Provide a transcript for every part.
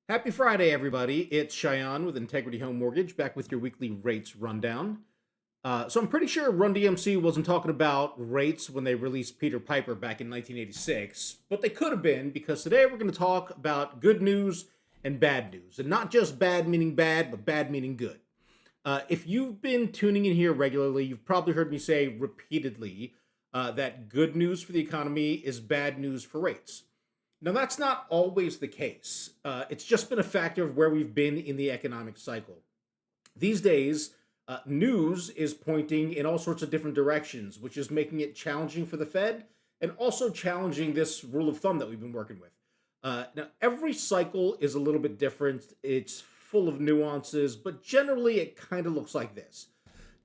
Happy Friday, everybody. It's Shayan with Integrity Home Mortgage, back with your weekly rates rundown. So I'm pretty sure Run DMC wasn't talking about rates when they released Peter Piper back in 1986, but they could have been, because today we're going to talk about good news and bad news. And not just bad meaning bad, but bad meaning good. If you've been tuning in here regularly, you've probably heard me say repeatedly that good news for the economy is bad news for rates. Now, that's not always the case. It's just been a factor of where we've been in the economic cycle. These days, news is pointing in all sorts of different directions, which is making it challenging for the Fed and also challenging this rule of thumb that we've been working with. Now, every cycle is a little bit different. It's full of nuances, but generally it kind of looks like this.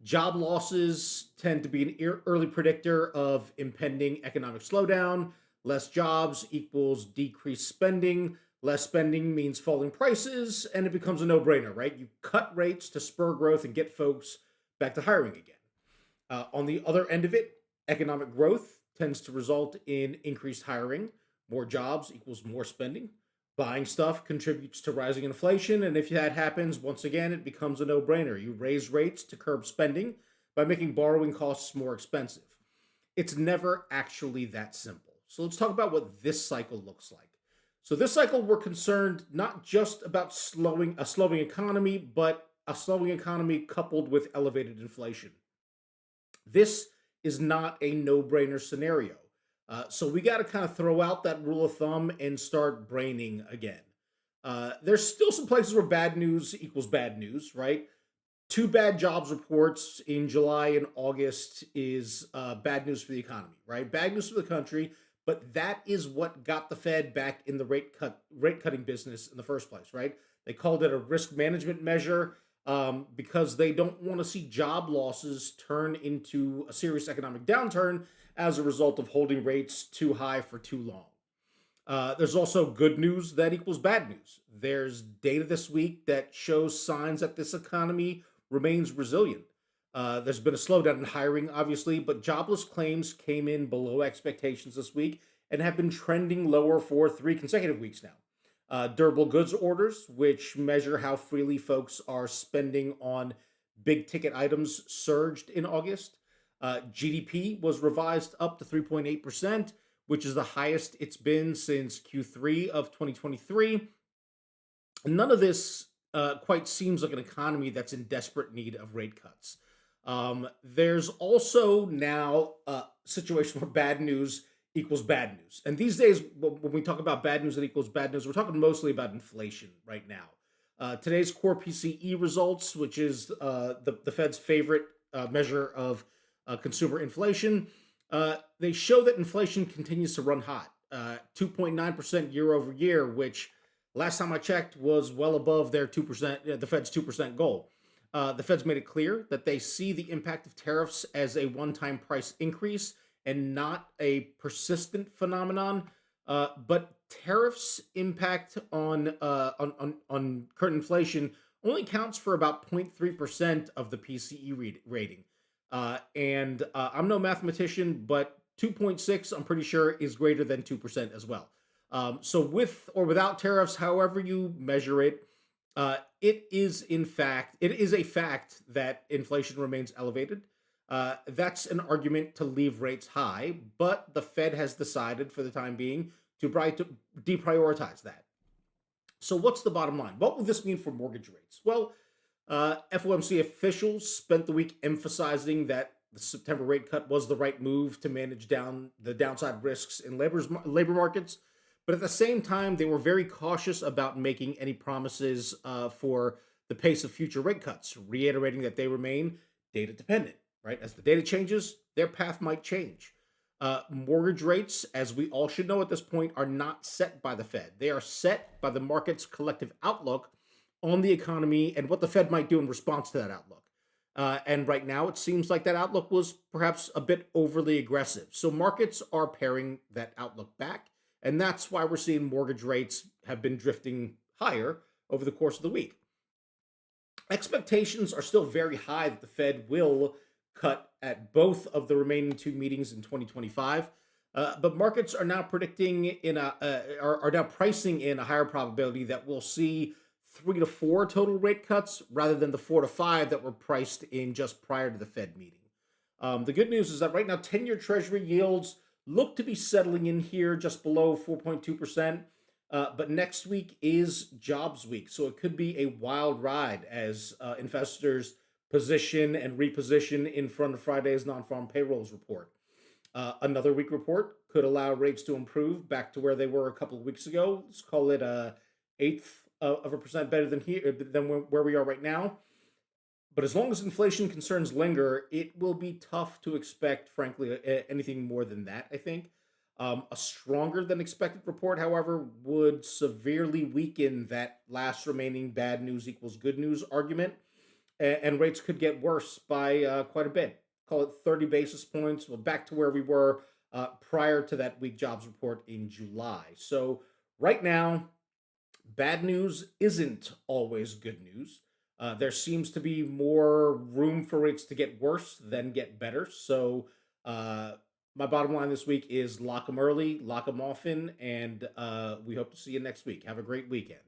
Job losses tend to be an early predictor of impending economic slowdown. Less jobs equals decreased spending. Less spending means falling prices, and it becomes a no brainer, right? You cut rates to spur growth and get folks back to hiring again. On the other end of it, economic growth tends to result in increased hiring. More jobs equals more spending. Buying stuff contributes to rising inflation. And if that happens, once again, it becomes a no brainer. You raise rates to curb spending by making borrowing costs more expensive. It's never actually that simple. So let's talk about what this cycle looks like. So this cycle, we're concerned not just about slowing a slowing economy, but a slowing economy coupled with elevated inflation. This is not a no-brainer scenario. So we got to kind of throw out that rule of thumb and start braining again. There's still some places where bad news equals bad news, right? Two bad jobs reports in July and August is bad news for the economy, right? Bad news for the country, but that is what got the Fed back in the rate cutting business in the first place, right? They called it a risk management measure because they don't want to see job losses turn into a serious economic downturn as a result of holding rates too high for too long. There's also good news that equals bad news. There's data this week that shows signs that this economy remains resilient. There's been a slowdown in hiring, obviously, but jobless claims came in below expectations this week and have been trending lower for 3 consecutive weeks now. Durable goods orders, which measure how freely folks are spending on big ticket items, surged in August. GDP was revised up to 3.8%, which is the highest it's been since Q3 of 2023. None of this quite seems like an economy that's in desperate need of rate cuts. There's also now a situation where bad news equals bad news. And these days, when we talk about bad news that equals bad news, we're talking mostly about inflation right now. Today's core PCE results, which is the Fed's favorite measure of consumer inflation, they show that inflation continues to run hot, 2.9% year over year, which last time I checked was well above their 2%, the Fed's 2% goal. The Fed's made it clear that they see the impact of tariffs as a one-time price increase and not a persistent phenomenon. But tariffs' impact on current inflation only counts for about 0.3% of the PCE rating. And I'm no mathematician, but 2.6, I'm pretty sure, is greater than 2% as well. So with or without tariffs, however you measure it, it is a fact that inflation remains elevated. That's an argument to leave rates high, but the Fed has decided for the time being to deprioritize that. So what's the bottom line? What will this mean for mortgage rates? Well, FOMC officials spent the week emphasizing that the September rate cut was the right move to manage down the downside risks in labor markets. But at the same time, they were very cautious about making any promises for the pace of future rate cuts, reiterating that they remain data dependent, right? As the data changes, their path might change. Mortgage rates, as we all should know at this point, are not set by the Fed. They are set by the market's collective outlook on the economy and what the Fed might do in response to that outlook. And right now, it seems like that outlook was perhaps a bit overly aggressive. So markets are paring that outlook back. And that's why we're seeing mortgage rates have been drifting higher over the course of the week. Expectations are still very high that the Fed will cut at both of the remaining two meetings in 2025. But markets are now predicting are now pricing in a higher probability that we'll see 3 to 4 total rate cuts rather than the 4 to 5 that were priced in just prior to the Fed meeting. The good news is that right now, 10-year Treasury yields look to be settling in here just below 4.2%. But next week is jobs week, so it could be a wild ride as investors position and reposition in front of Friday's non-farm payrolls report. Another weak report could allow rates to improve back to where they were a couple of weeks ago. Let's call it a eighth of a percent better than here than where we are right now. But as long as inflation concerns linger, it will be tough to expect, frankly, anything more than that. I think a stronger than expected report, however, would severely weaken that last remaining bad news equals good news argument, and rates could get worse by quite a bit. Call it 30 basis points. Well, back to where we were prior to that weak jobs report in July. So right now, bad news isn't always good news. There seems to be more room for rates to get worse than get better. So, uh, my bottom line this week is lock them early, lock them often, and we hope to see you next week. Have a great weekend.